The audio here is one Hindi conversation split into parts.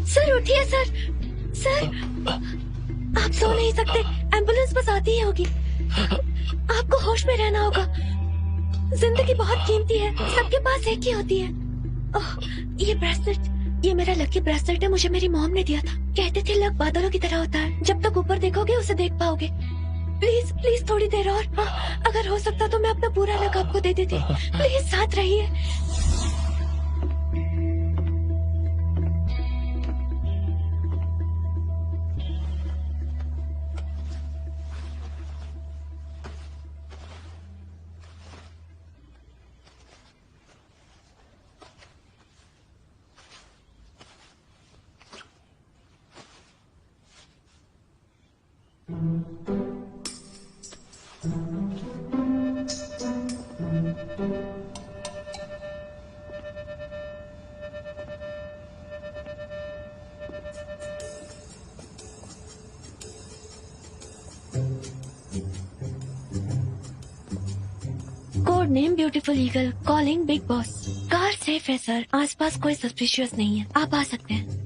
सर उठिए सर। सर आप सो नहीं सकते, एम्बुलेंस बस आती ही होगी। आपको होश में रहना होगा। जिंदगी बहुत कीमती है, सबके पास एक ही होती है। ओह, ये ब्रेसलेट, ये मेरा लकी ब्रेसलेट है, मुझे मेरी मॉम ने दिया था। कहते थे लक बादलों की तरह होता है, जब तक ऊपर देखोगे उसे देख पाओगे। प्लीज प्लीज थोड़ी देर और, अगर हो सकता तो मैं अपना पूरा लक आपको दे देती। प्लीज साथ रहिए। Code name beautiful eagle, calling big boss. Car safe है सर, आसपास कोई सस्पिशियस नहीं है, आप आ सकते हैं।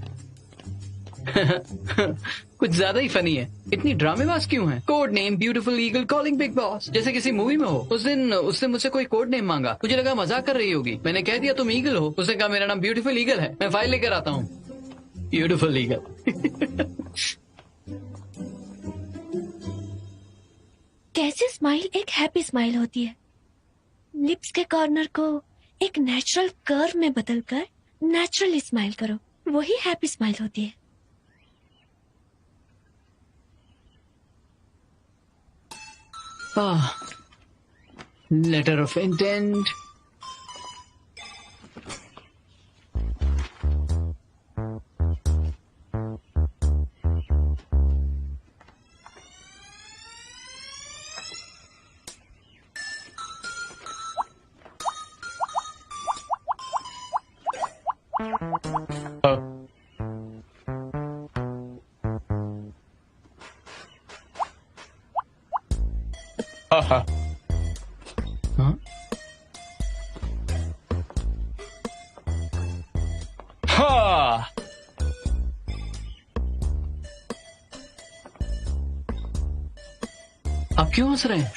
कुछ ज्यादा ही फनी है। इतनी ड्रामेबाज क्यों है? Code name beautiful eagle calling big boss, जैसे किसी मूवी में हो। उस दिन उसने मुझसे कोई कोड नेम मांगा, मुझे लगा मजाक कर रही होगी। मैंने कह दिया तुम ईगल हो। उसने कहा मेरा नाम ब्यूटीफुल ईगल है, मैं फाइल लेकर आता हूँ। Beautiful eagle. कैसे स्माइल एक हैप्पी स्माइल होती है। लिप्स के कॉर्नर को एक नेचुरल कर्व में बदलकर नेचुरली स्माइल करो, वही हैप्पी स्माइल होती है। Letter of intent. हाँ, हाँ। आप क्यों हंस रहे हैं?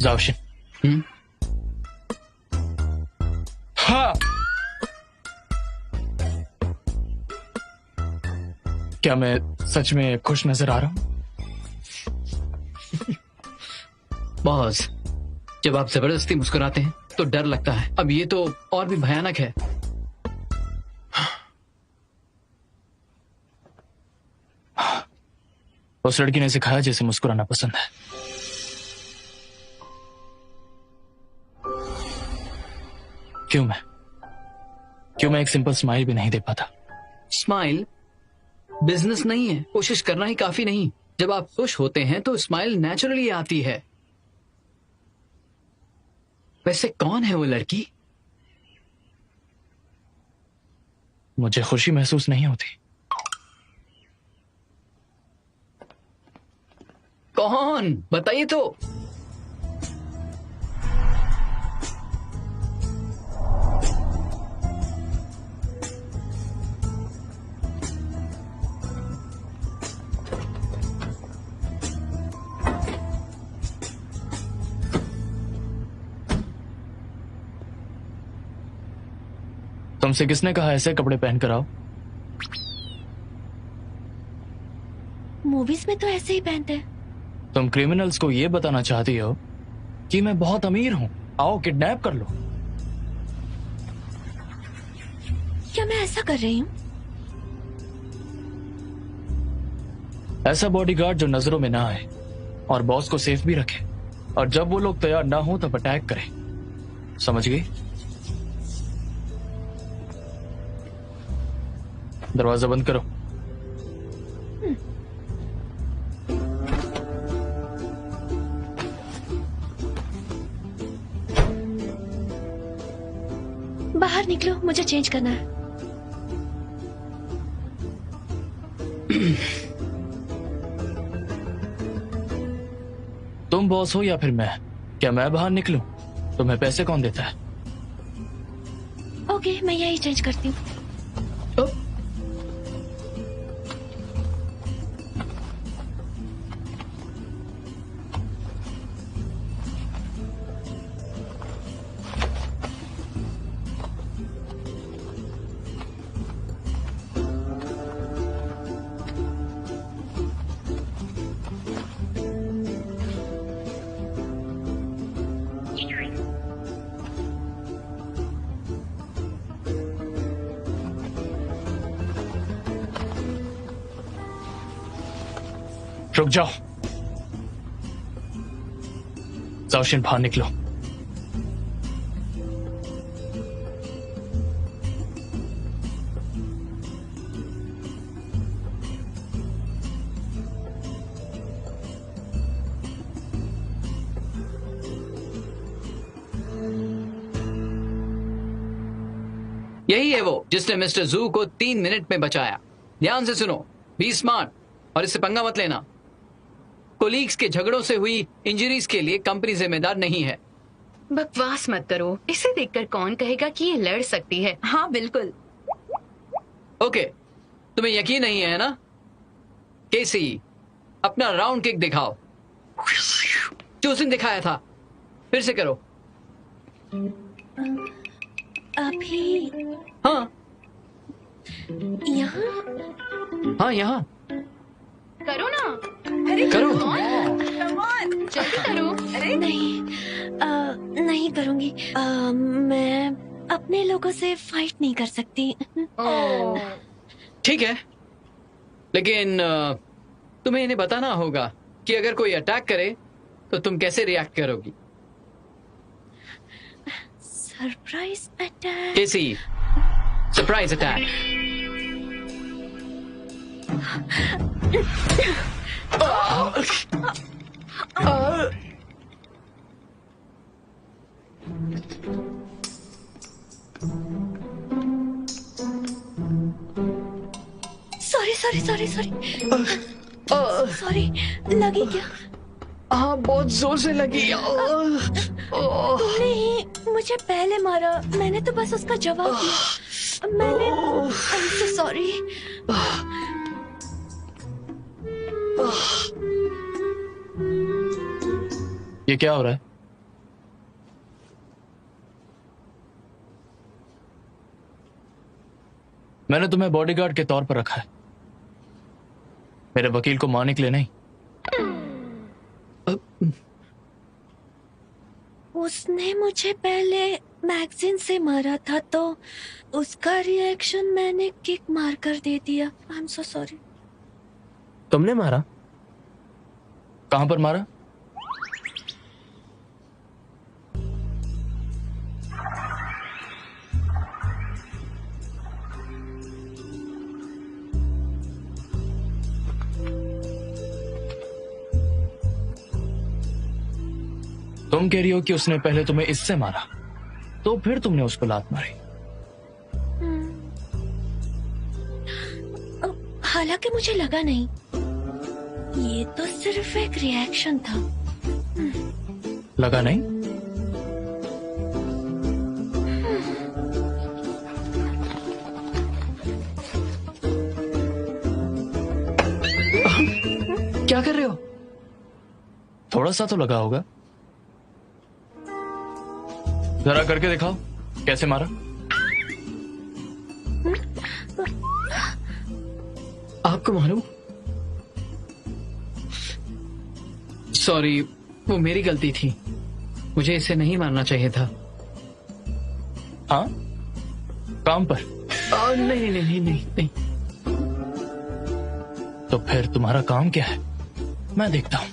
जाओशिन। हाँ। क्या मैं सच में खुश नजर आ रहा हूँ? बॉस, जब आप जबरदस्ती मुस्कुराते हैं तो डर लगता है। अब ये तो और भी भयानक है। उस लड़की ने सिखाया जैसे मुस्कुराना पसंद है। क्यों मैं एक सिंपल स्माइल भी नहीं दे पाता? स्माइल बिजनेस नहीं है, कोशिश करना ही काफी नहीं। जब आप खुश होते हैं तो स्माइल नेचुरली आती है। वैसे कौन है वो लड़की? मुझे खुशी महसूस नहीं होती। कौन? बताइए तो। तुमसे किसने कहा ऐसे कपड़े पहनकर आओ? मूवीज में तो ऐसे ही पहनते हैं। तुम क्रिमिनल्स को ये बताना चाहती हो कि मैं बहुत अमीर हूं, आओ किडनैप कर लो। क्या मैं ऐसा कर रही हूँ? ऐसा बॉडीगार्ड जो नजरों में ना आए और बॉस को सेफ भी रखे, और जब वो लोग तैयार ना हो तब अटैक करे। समझ गई? दरवाजा बंद करो। बाहर निकलो, मुझे चेंज करना है। तुम बॉस हो या फिर मैं? क्या मैं बाहर निकलूं? तुम्हें पैसे कौन देता है? ओके, मैं यही चेंज करती हूँ। ओ, रुक जाओ। जाओशिन, बाहर निकलो। यही है वो जिसने मिस्टर जू को 3 मिनट में बचाया। ध्यान से सुनो, बी स्मार्ट और इससे पंगा मत लेना। कोलीग्स के झगड़ों से हुई इंजरीज के लिए कंपनी जिम्मेदार नहीं है। बकवास मत करो। इसे देखकर कौन कहेगा कि ये लड़ सकती है। हाँ बिल्कुल। ओके, तुम्हें यकीन नहीं है ना? केसी, अपना राउंड किक दिखाओ जो उसने दिखाया था। फिर से करो। अभी हाँ यहाँ हाँ, यहाँ करो ना। अरे करो। जल्दी करो। अरे नहीं, नहीं करूँगी। मैं अपने लोगों से फाइट नहीं कर सकती। ओह, ठीक है, लेकिन तुम्हें इन्हें बताना होगा कि अगर कोई अटैक करे तो तुम कैसे रिएक्ट करोगी। Surprise attack. केसी, surprise attack. Sorry sorry sorry sorry sorry, लगी क्या? हाँ, बहुत जोर से लगी। तुमने ही मुझे पहले मारा, मैंने तो बस उसका जवाब दिया। मैंने I'm so sorry। ये क्या हो रहा है? मैंने तुम्हें बॉडीगार्ड के तौर पर रखा है, मेरे वकील को मारने के लिए नहीं। उसने मुझे पहले मैगजीन से मारा था तो उसका रिएक्शन मैंने किक मार कर दे दिया। I am so sorry. तुमने मारा? कहां पर मारा? तुम कह रही हो कि उसने पहले तुम्हें इससे मारा, तो फिर तुमने उसको लात मारी। हालांकि मुझे लगा नहीं, ये तो सिर्फ एक रिएक्शन था। लगा नहीं? क्या कर रहे हो? थोड़ा सा तो लगा होगा। जरा करके दिखाओ कैसे मारा। आपको मालूम? सॉरी, वो मेरी गलती थी। मुझे इसे नहीं मारना चाहिए था। हाँ, काम पर। नहीं नहीं नहीं नहीं नहीं। तो फिर तुम्हारा काम क्या है, मैं देखता हूँ।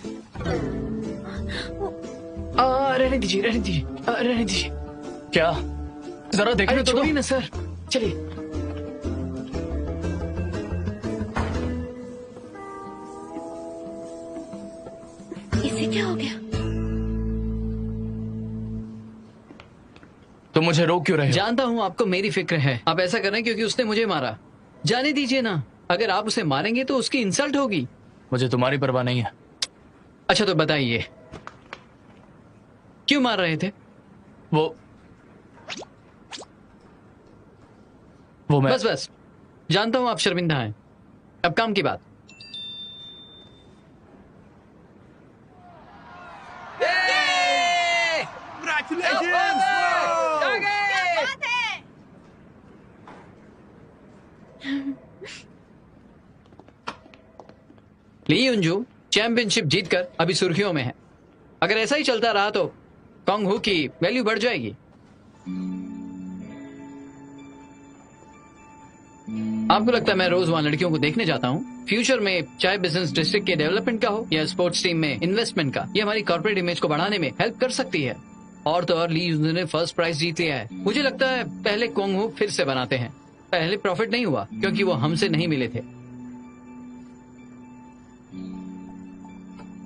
रहने दीजिए, रहने दीजिए, रहने दीजिए। क्या? जरा देखने अरे तो दो। छोड़िए ना सर, चलिए। इसे क्या हो गया? तुम मुझे रोक क्यों रहे हो? जानता हूँ आपको मेरी फिक्र है। आप ऐसा कर रहे हैं क्योंकि उसने मुझे मारा। जाने दीजिए ना, अगर आप उसे मारेंगे तो उसकी इंसल्ट होगी। मुझे तुम्हारी परवाह नहीं है। अच्छा तो बताइए, क्यों मार रहे थे? वो वो मैं बस बस, जानता हूँ आप शर्मिंदा हैं। अब काम की बात। ली युनजू चैंपियनशिप जीतकर अभी सुर्खियों में है। अगर ऐसा ही चलता रहा तो कॉन्ग हू की वैल्यू बढ़ जाएगी। आपको लगता है मैं रोज वहां लड़कियों को देखने जाता हूँ? फ्यूचर में चाहे बिजनेस डिस्ट्रिक्ट के डेवलपमेंट का हो या स्पोर्ट्स टीम में इन्वेस्टमेंट का, ये हमारी कॉर्पोरेट इमेज को बढ़ाने में हेल्प कर सकती है। और तो और ली युनजू ने फर्स्ट प्राइज जीत लिया है। मुझे लगता है पहले कॉन्ग हू फिर से बनाते हैं। पहले प्रॉफिट नहीं हुआ क्योंकि वो हमसे नहीं मिले थे।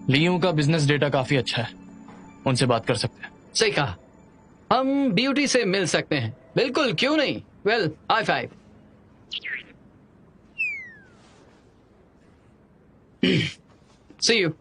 लियू का बिजनेस डेटा काफी अच्छा है, उनसे बात कर सकते हैं। सही कहा, हम ब्यूटी से मिल सकते हैं। बिल्कुल, क्यों नहीं। Well, high five. See you.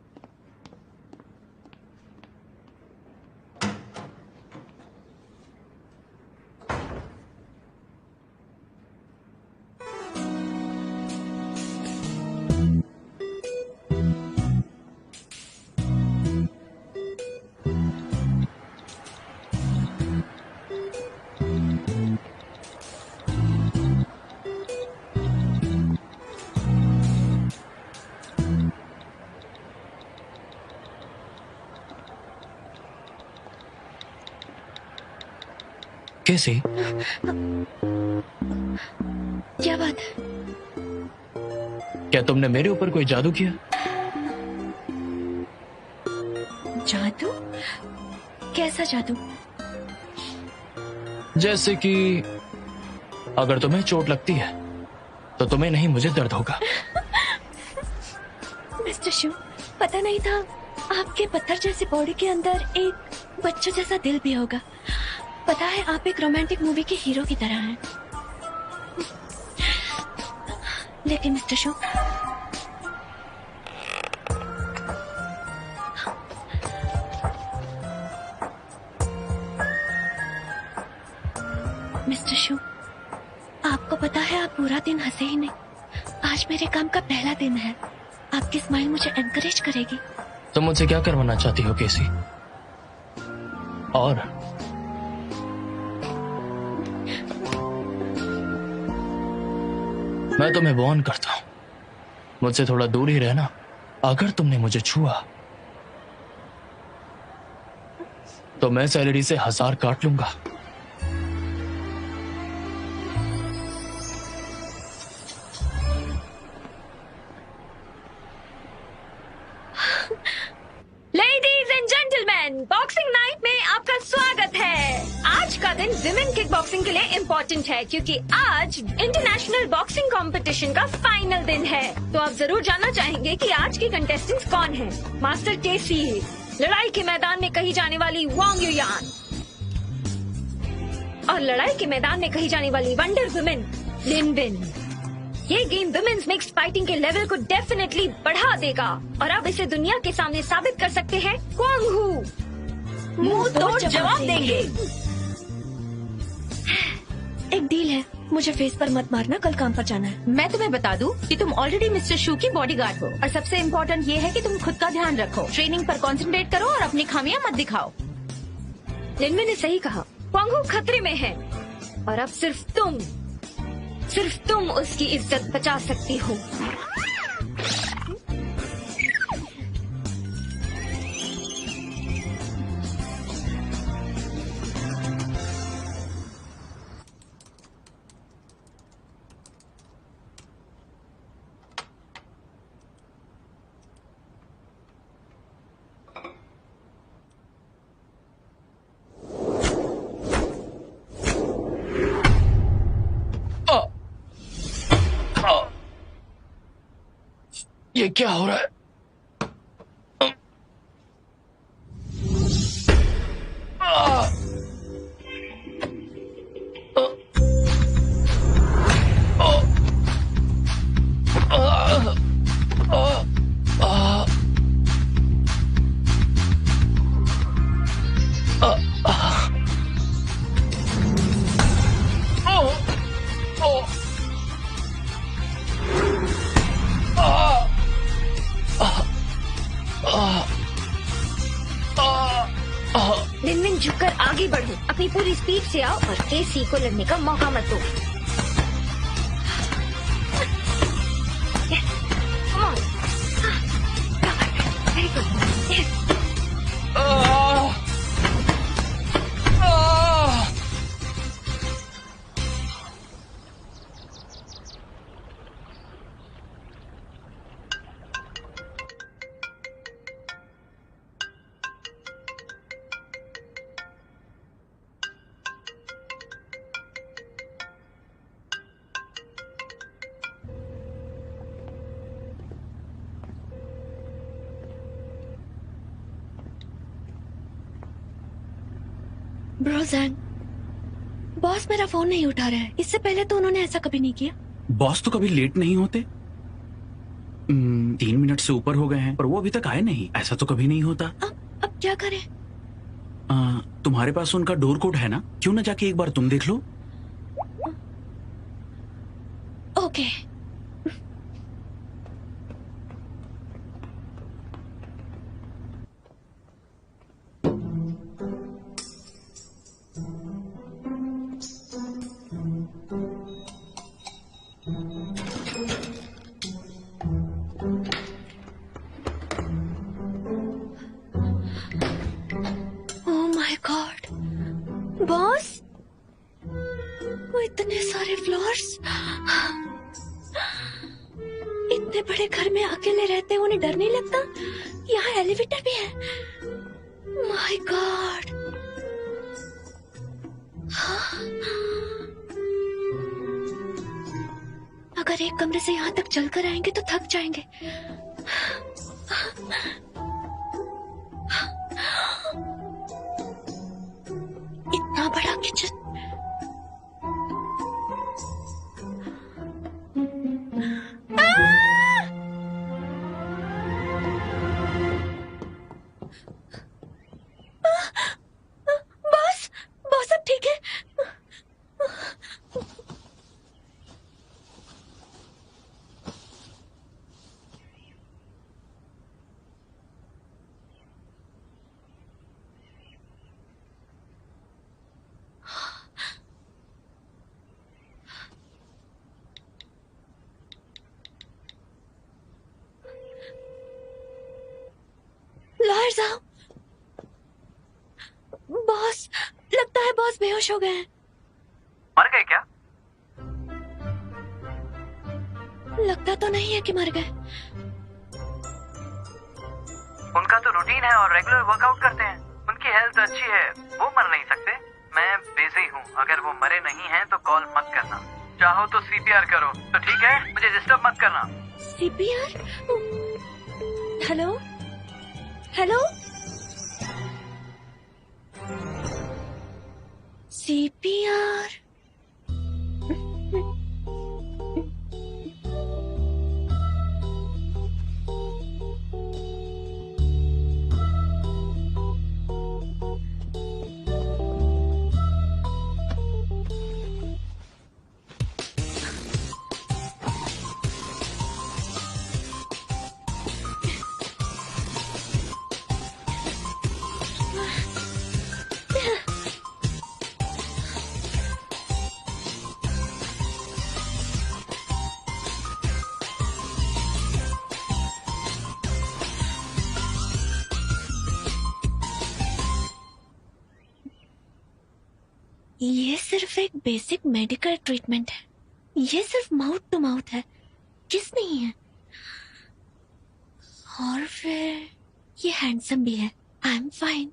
कैसे? क्या बात है? क्या तुमने मेरे ऊपर कोई जादू किया? जादू? कैसा जादू? जैसे कि अगर तुम्हें चोट लगती है तो तुम्हें नहीं, मुझे दर्द होगा। मिस्टर शू, पता नहीं था आपके पत्थर जैसी बॉडी के अंदर एक बच्चा जैसा दिल भी होगा। पता है, आप एक रोमांटिक मूवी के हीरो की तरह हैं। लेकिन मिस्टर शू, मिस्टर शू, आपको पता है आप पूरा दिन हंसे ही नहीं। आज मेरे काम का पहला दिन है। आपकी स्माइल मुझे एनकरेज करेगी। तुम मुझसे क्या करवाना चाहती हो केसी? और मैं तुम्हें वार्न करता हूं, मुझसे थोड़ा दूर ही रहना। अगर तुमने मुझे छुआ तो मैं सैलरी से 1000 काट लूंगा। Ladies and gentleman, boxing night में आपका स्वागत है। आज का दिन विमेन किक बॉक्सिंग के लिए इम्पोर्टेंट है क्योंकि आज इंटरनेशनल बॉक्सिंग कंपटीशन का फाइनल दिन है। तो आप जरूर जानना चाहेंगे कि आज की कंटेस्टेंट्स कौन हैं। मास्टर केसी, लड़ाई के मैदान में कही जाने वाली वांग युयान, और लड़ाई के मैदान में कही जाने वाली वंडर वुमेन लिन बिन। ये गेम वुमेन्स मिक्स फाइटिंग के लेवल को डेफिनेटली बढ़ा देगा और अब इसे दुनिया के सामने साबित कर सकते हैं क्वांग हू मुंह तोड़ जवाब देंगे। एक डील है, मुझे फेस पर मत मारना, कल काम पर जाना है। मैं तुम्हें बता दूं कि तुम ऑलरेडी मिस्टर शू की बॉडीगार्ड हो और सबसे इम्पोर्टेंट ये है कि तुम खुद का ध्यान रखो, ट्रेनिंग पर कंसंट्रेट करो और अपनी खामियां मत दिखाओ। लिनविन ने सही कहा, क्वांग हू खतरे में है और अब सिर्फ तुम उसकी इज्जत बचा सकती हो। ये क्या हो रहा है? Oh! से आओ और केसी को लड़ने का मौका मत दो। Come on. Very good. Yes. ब्रोजैन, बॉस मेरा फोन नहीं उठा रहा है। इससे पहले तो उन्होंने ऐसा कभी नहीं किया। बॉस तो कभी लेट नहीं होते। 3 मिनट से ऊपर हो गए हैं पर वो अभी तक आए नहीं। ऐसा तो कभी नहीं होता। अब क्या करें? तुम्हारे पास उनका डोर कोड है ना? क्यों ना जाके एक बार तुम देख लो। ओके। बॉस, वो इतने सारे फ्लोर्स, इतने बड़े घर में अकेले रहते उन्हें डर नहीं लगता? यहाँ एलिवेटर भी है। My God. अगर एक कमरे से यहाँ तक चलकर आएंगे तो थक जाएंगे। इतना बड़ा किचन। बॉस, बॉस अब ठीक है? लॉयर साहब, बॉस, लगता है बॉस बेहोश हो गए हैं। मर गए क्या? लगता तो नहीं है कि मर गए। उनका तो रूटीन है और रेगुलर वर्कआउट करते हैं। उनकी हेल्थ अच्छी है, वो मर नहीं सकते। मैं बिजी हूँ, अगर वो मरे नहीं हैं तो कॉल मत करना। चाहो तो सीपीआर करो तो ठीक है, मुझे डिस्टर्ब मत करना। सीपीआर? Hello hello, CPR. ये सिर्फ एक बेसिक मेडिकल ट्रीटमेंट है। ये सिर्फ माउथ टू माउथ है, किस नहीं है। और फिर ये हैंडसम भी है। I am fine.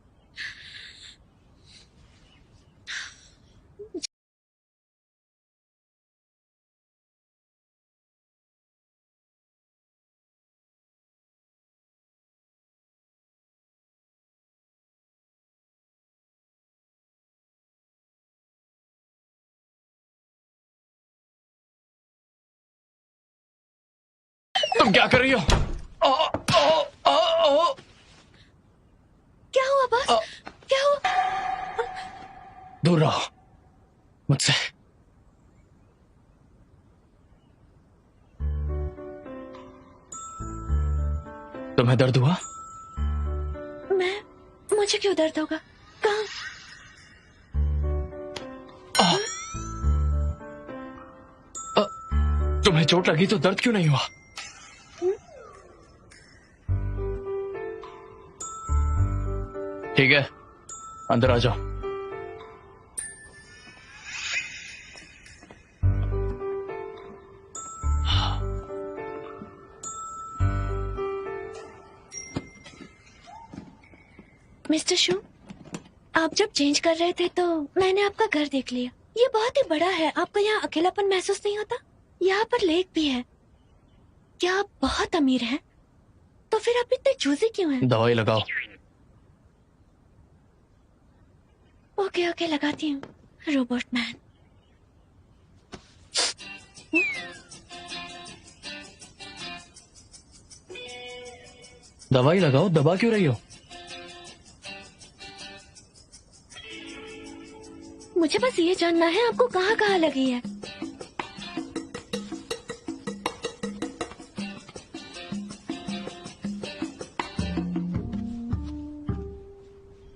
तुम क्या कर रही हो? क्या हुआ बॉस? क्या हुआ? दूर रहो मुझसे। तुम्हें दर्द हुआ? मुझे क्यों दर्द होगा? कहाँ? तुम्हें चोट लगी तो दर्द क्यों नहीं हुआ? ठीक है, अंदर आ जाओ। मिस्टर शू, आप जब चेंज कर रहे थे तो मैंने आपका घर देख लिया। ये बहुत ही बड़ा है। आपको यहाँ अकेलापन महसूस नहीं होता? यहाँ पर लेक भी है। क्या आप बहुत अमीर हैं? तो फिर आप इतने चूजी क्यों हैं? दवाई लगाओ। ओके ओके, लगाती हूँ। Robot man. दवाई लगाओ, दबा क्यों रही हो? मुझे बस ये जानना है आपको कहाँ कहाँ लगी है।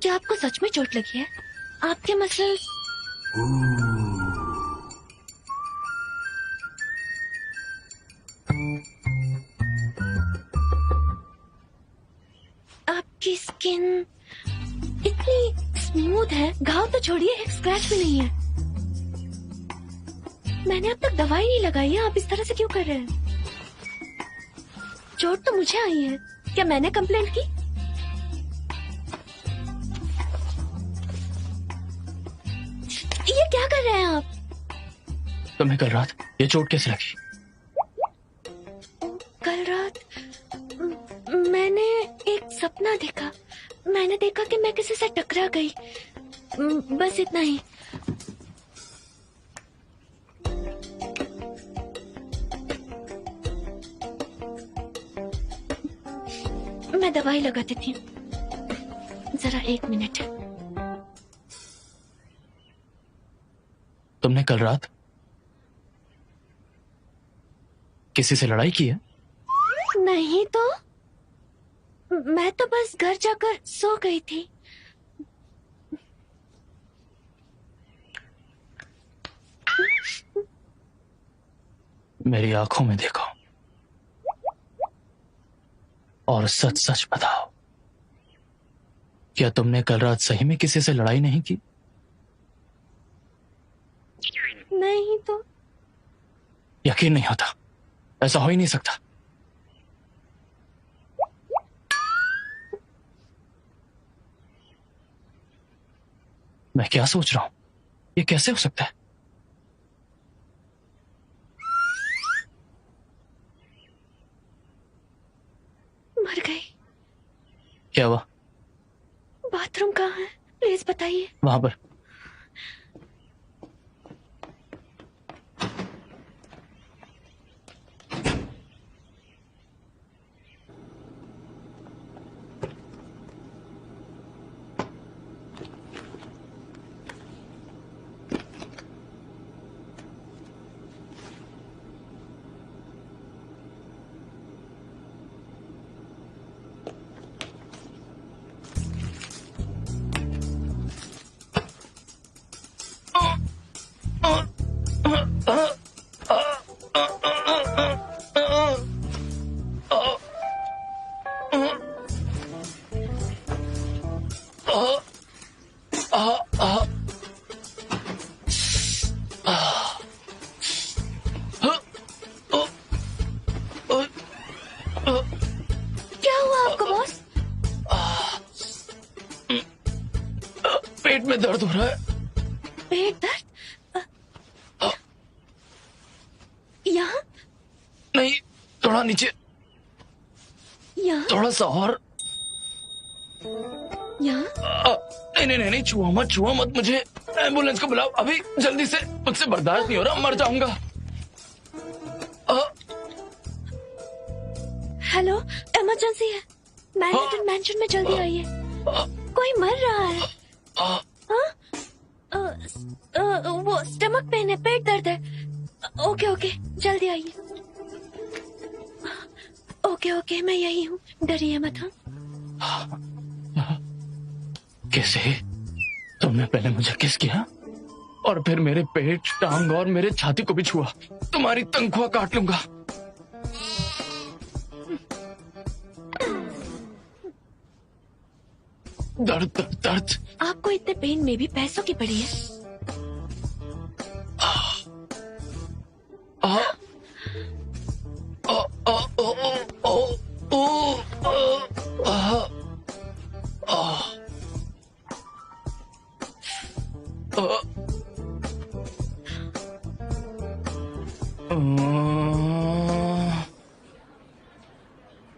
क्या आपको सच में चोट लगी है? आपके मसल्स आपकी स्किन इतनी स्मूथ है, घाव तो छोड़िए, एक स्क्रैच भी नहीं है। मैंने अब तक दवाई नहीं लगाई है, आप इस तरह से क्यों कर रहे हैं? चोट तो मुझे आई है। क्या मैंने कंप्लेंट की? ये क्या कर रहे हैं आप? तुम्हें कल रात ये चोट कैसे लगी? कल रात मैंने एक सपना देखा। मैंने देखा कि मैं किसी से टकरा गई। बस इतना ही। मैं दवाई लगा देती हूँ। जरा 1 मिनट। तुमने कल रात किसी से लड़ाई की है? नहीं तो मैं तो बस घर जाकर सो गई थी। मेरी आंखों में देखो और सच सच बताओ, क्या तुमने कल रात सही में किसी से लड़ाई नहीं की? नहीं तो यकीन नहीं होता, ऐसा हो ही नहीं सकता। मैं क्या सोच रहा हूं, ये कैसे हो सकता है? मर गई। क्या हुआ? बाथरूम कहाँ है? प्लीज बताइए। वहां पर। क्या हुआ आपको बॉस? पेट में दर्द हो रहा है। पेट दर्द? यहाँ? नहीं, थोड़ा नीचे, यहाँ? थोड़ा सा और। यहाँ? नहीं, छुआ मत मुझे। एम्बुलेंस को बुलाओ अभी, जल्दी से। मुझसे बर्दाश्त नहीं हो रहा, मर जाऊंगा। हेलो, इमरजेंसी है। मैनहट्टन मैंशन में जल्दी आइए। कोई मर रहा है। वो स्टमक पेन है, पेट दर्द है। ओके, जल्दी आइए। ओके, मैं यही हूँ, डरिए मत। कैसे? तुमने पहले मुझे किस किया? और फिर मेरे पेट, टांग और मेरे छाती को भी छुआ। तुम्हारी तनख्वाह काट लूंगा। दर्द दर्द दर्द। आपको इतने पेन में भी पैसों की पड़ी है। आ, आ, आ, आ, आ, आ, आ,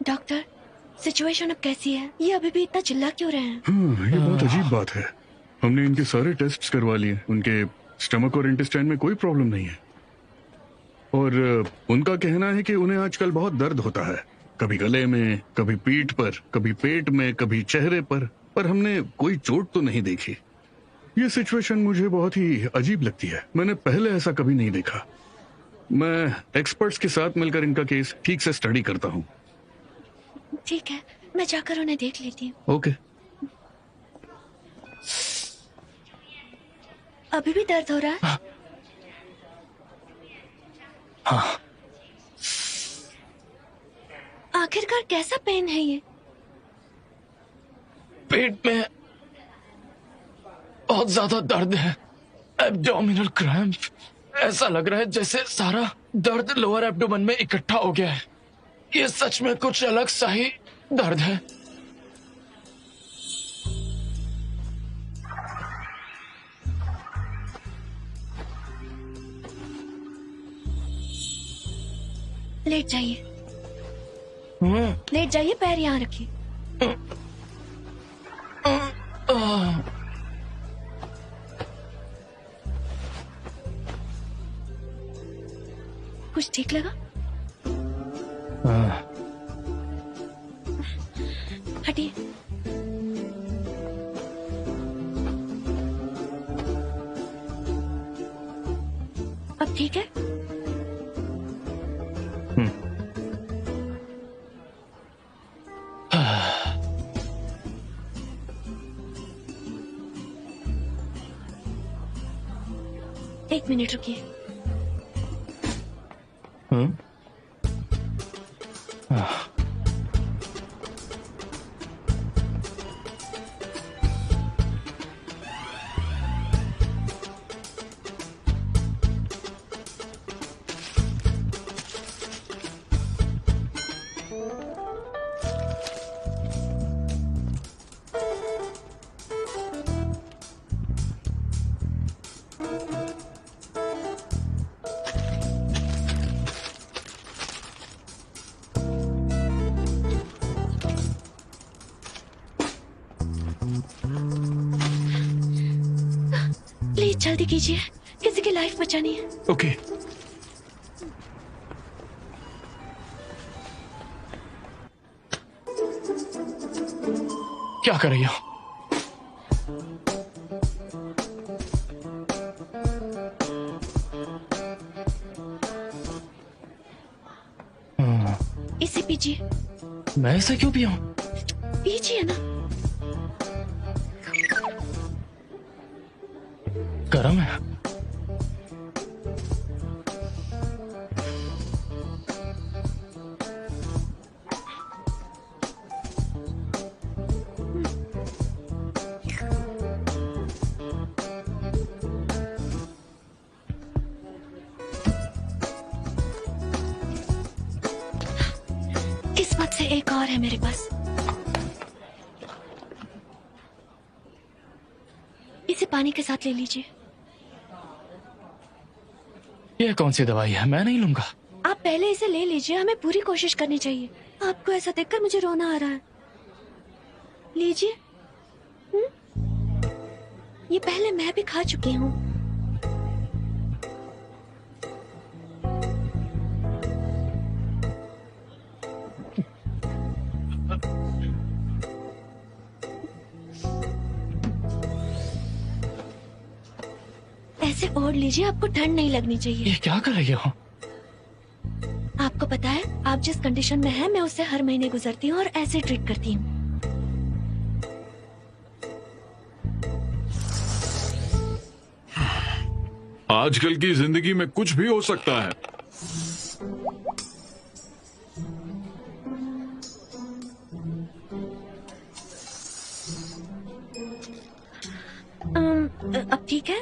डॉक्टर, सिचुएशन अब कैसी है? ये अभी भी इतना चिल्ला क्यों रहे हैं? ये बहुत अजीब बात है। हमने इनके सारे टेस्ट्स करवा लिए। उनके स्टमक और इंटेस्टाइन में कोई प्रॉब्लम नहीं है। और उनका कहना है कि उन्हें आजकल बहुत दर्द होता है, कभी गले में, कभी पीठ पर, कभी पेट में, कभी चेहरे पर हमने कोई चोट तो नहीं देखी। ये सिचुएशन मुझे बहुत ही अजीब लगती है। मैंने पहले ऐसा कभी नहीं देखा। मैं एक्सपर्ट्स के साथ मिलकर इनका केस ठीक से स्टडी करता हूँ। ठीक है, मैं जाकर उन्हें देख लेती हूँ। ओके। अभी भी दर्द हो रहा है? हाँ। आखिरकार कैसा पेन है ये? पेट में बहुत ज्यादा दर्द है। Abdominal cramp. ऐसा लग रहा है जैसे सारा दर्द लोअर एब्डोमेन में इकट्ठा हो गया है। ये सच में कुछ अलग सा ही दर्द है। लेट जाइए। लेट जाइए, पैर यहाँ रखिए। कुछ ठीक लगा? हटिए। अब ठीक है? एक मिनट रुकिए। प्लीज जल्दी कीजिए, किसी की लाइफ बचानी है। ओके। क्या कर रही हो? इसे पीजिए। मैं इसे क्यों पियूं? पीजिए ना। गरम है। किस्मत से एक और है मेरे पास। इसे पानी के साथ ले लीजिए। ये कौन सी दवाई है? मैं नहीं लूंगा। आप पहले इसे ले लीजिए, हमें पूरी कोशिश करनी चाहिए। आपको ऐसा देखकर मुझे रोना आ रहा है। लीजिए। ये पहले मैं भी खा चुकी हूँ। ऐसे ओढ़ लीजिए, आपको ठंड नहीं लगनी चाहिए। ये क्या कर रही हो? आपको पता है, आप जिस कंडीशन में हैं, मैं उससे हर महीने गुजरती हूँ और ऐसे ट्रीट करती हूँ। आजकल की जिंदगी में कुछ भी हो सकता है। अब ठीक है?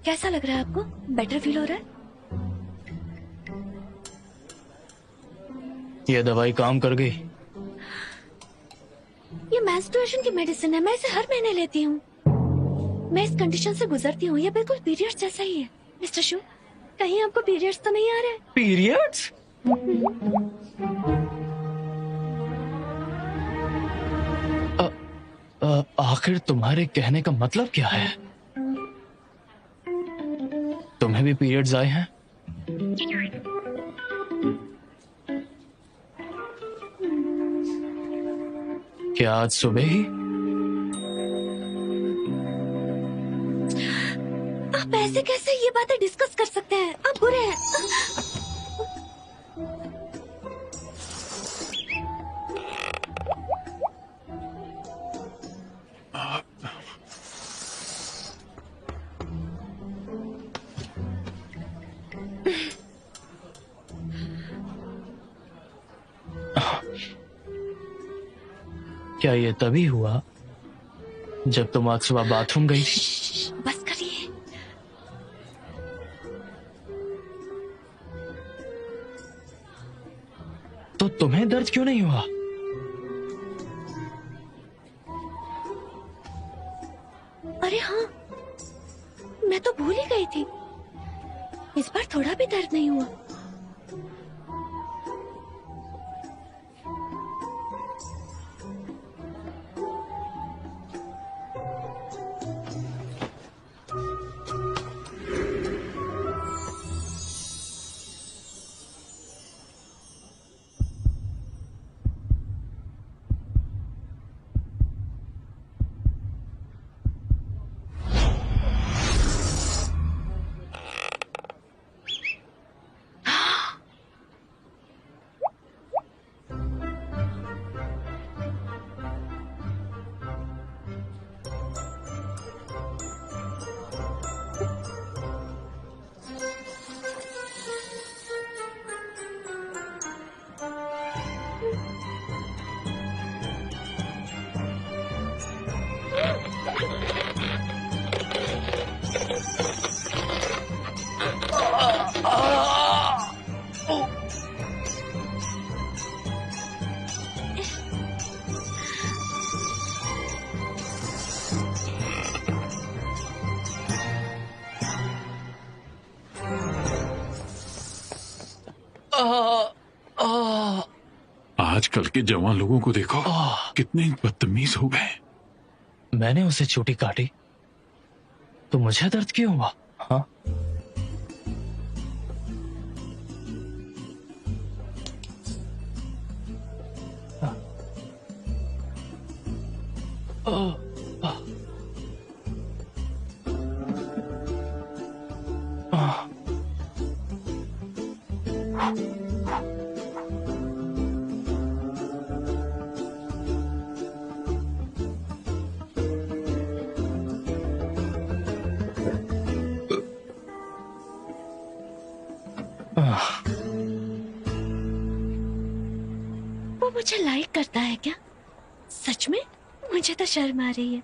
कैसा लग रहा है आपको? बेटर फील हो रहा है? ये दवाई काम कर गई? ये मेंस्ट्रुएशन की मेडिसिन है, मैं इसे हर महीने लेती हूँ। मैं इस कंडीशन से गुजरती हूँ, ये बिल्कुल पीरियड्स जैसा ही है। मिस्टर शू, कहीं आपको पीरियड्स तो नहीं आ रहे? पीरियड्स? आखिर तुम्हारे कहने का मतलब क्या है? तुम्हें भी पीरियड्स आए हैं? क्या आज सुबह ही? आप ऐसे कैसे ये बातें डिस्कस कर सकते हैं? आप बुरे हैं। क्या ये तभी हुआ जब तुम आज सुबह बाथरूम गई थी? बस करिए। तो तुम्हें दर्द क्यों नहीं हुआ? अरे हाँ, मैं तो भूल ही गई थी। इस बार थोड़ा भी दर्द नहीं हुआ। आजकल के जवान लोगों को देखो, कितने बदतमीज हो गए। मैंने उसे चोटी काटी तो मुझे दर्द क्यों हुआ? हाँ, वो मुझे लाइक करता है क्या? सच में? मुझे तो शर्म आ रही है।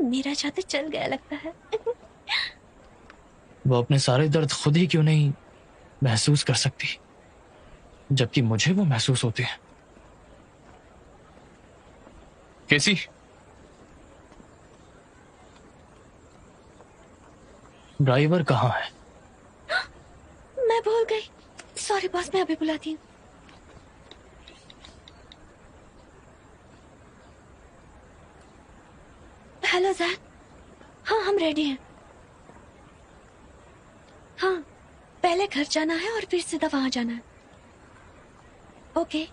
मेरा जादू चल गया लगता है। वो अपने सारे दर्द खुद ही क्यों नहीं महसूस कर सकती, जबकि मुझे वो महसूस होते हैं। कैसी? ड्राइवर कहाँ है? मैं भूल गई। सॉरी बॉस, मैं अभी बुलाती हूँ। Hello Jack. हाँ, हम रेडी हैं। हाँ, पहले घर जाना है और फिर सीधा वहां जाना है। ओके,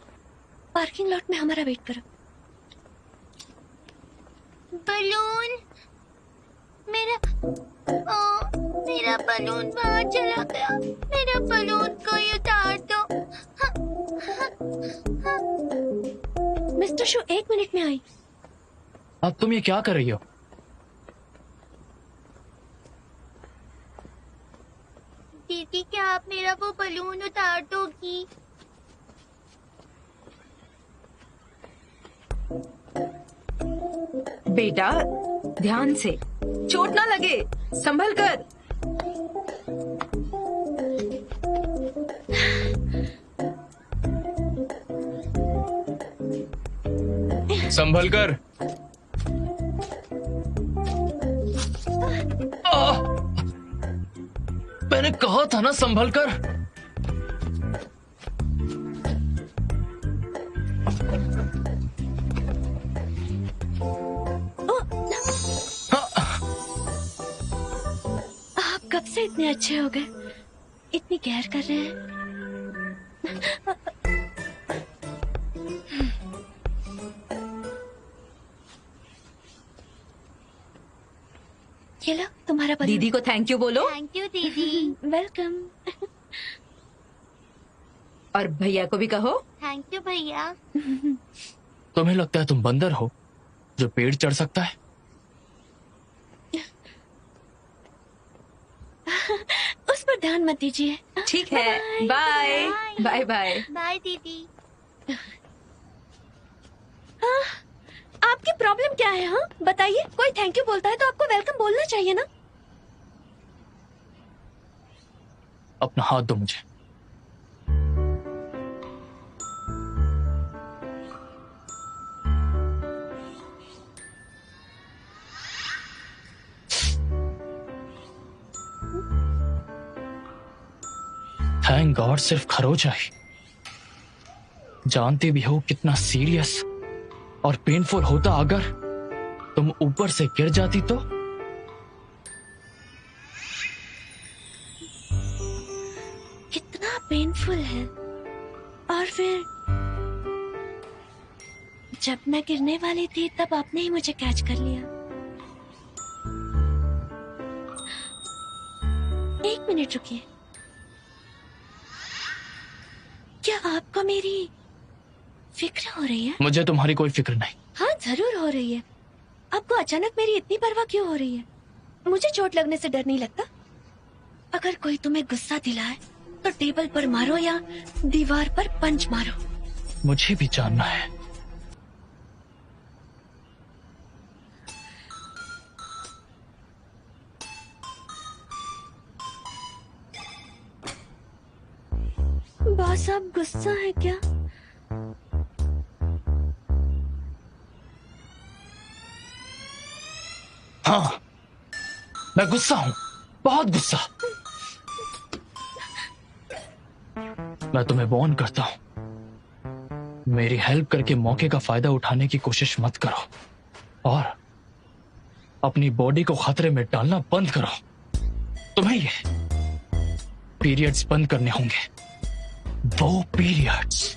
पार्किंग लॉट में हमारा वेट करो। बलून मेरा बलून बाहर चला गया। मेरा बलून कोई उतार दो। मिस्टर शू, 1 मिनट में आई। अब तुम ये क्या कर रही हो? दीदी, क्या आप मेरा वो बलून उतार दोगी? बेटा ध्यान से, चोट ना लगे, संभल कर। संभल कर। मैंने कहा था ना संभल कर। आप कब से इतने अच्छे हो गए? इतनी केयर कर रहे हैं। ये लो तुम्हारा बलून। दीदी को थैंक यू बोलो। थैंक यू दीदी। वेलकम। और भैया को भी कहो। थैंक यू भैया। तुम्हें लगता है तुम बंदर हो जो पेड़ चढ़ सकता है? उस पर ध्यान मत दीजिए। ठीक है, बाय बाय बाय। बाय दीदी। आपकी प्रॉब्लम क्या है? हाँ बताइए। कोई थैंक यू बोलता है तो आपको वेलकम बोलना चाहिए ना। अपना हाथ दो मुझे। थैंक गॉड सिर्फ खरोच आई। जानती भी हो कितना सीरियस और पेनफुल होता अगर तुम ऊपर से गिर जाती तो। कितना पेनफुल है। और फिर जब मैं गिरने वाली थी तब आपने ही मुझे कैच कर लिया। एक मिनट रुकिए। क्या आपको मेरी फिक्र हो रही है? मुझे तुम्हारी कोई फिक्र नहीं। हाँ जरूर हो रही है। आपको अचानक मेरी इतनी परवाह क्यों हो रही है? मुझे चोट लगने से डर नहीं लगता। अगर कोई तुम्हें गुस्सा दिलाए तो टेबल पर मारो या दीवार पर पंच मारो। मुझे भी जानना है। बॉस आप गुस्सा है क्या? हाँ मैं गुस्सा हूं, बहुत गुस्सा। मैं तुम्हें वार्न करता हूं, मेरी हेल्प करके मौके का फायदा उठाने की कोशिश मत करो और अपनी बॉडी को खतरे में डालना बंद करो। तुम्हें ये पीरियड्स बंद करने होंगे, वो पीरियड्स।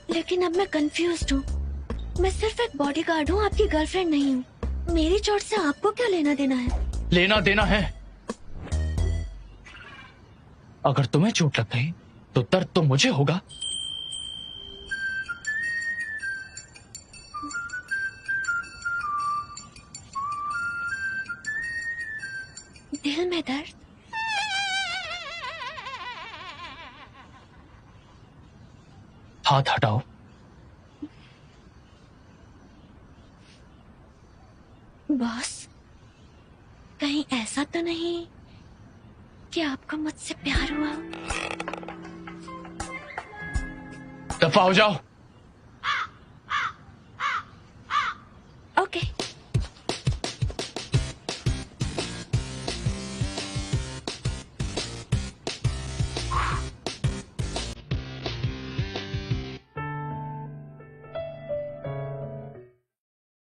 लेकिन अब मैं कंफ्यूज्ड हूँ। मैं सिर्फ एक बॉडीगार्ड हूँ, आपकी गर्लफ्रेंड नहीं हूँ। मेरी चोट से आपको क्या लेना देना है? लेना देना है। अगर तुम्हें चोट लग गई तो दर्द तो मुझे होगा। दिल में दर्द? हाथ हटाओ। बॉस कहीं ऐसा तो नहीं कि आपको मुझसे प्यार हुआ? दफा हो जाओ।